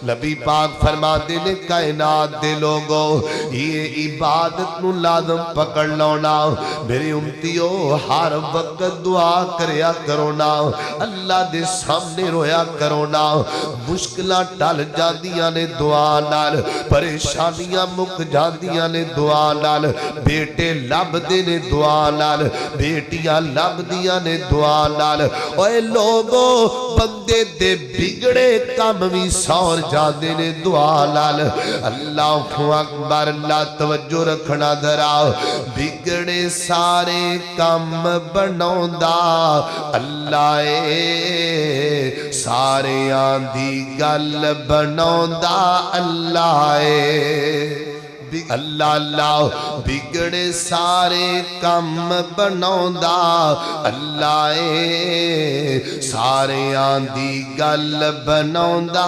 نبی پاک فرما دینے کائنات دے لوگو یہ عبادت نو لازم پکڑ لونا میری امتیو ہر وقت دعا کریا کرونا اللہ دے سامنے رویا کرونا مشکلہ ٹل جاندیاں نے دعا نال پریشانیاں مک جاندیاں نے دعا نال بیٹے لب دینے دعا نال بیٹیاں لب دیاں نے دعا نال اوے لوگو بندے دے بگڑے کام بھی سور جاندے نے دعا لال اللہ اکبر اللہ توجہ رکھنا دھرا بگڑے سارے کام بناوندا اللہ اے سارے آندھی گل بناوندا اللہ اے اللہ اللہ بگڑے سارے کام بناوندا اللہ اے سارے آندھی گل بناوندا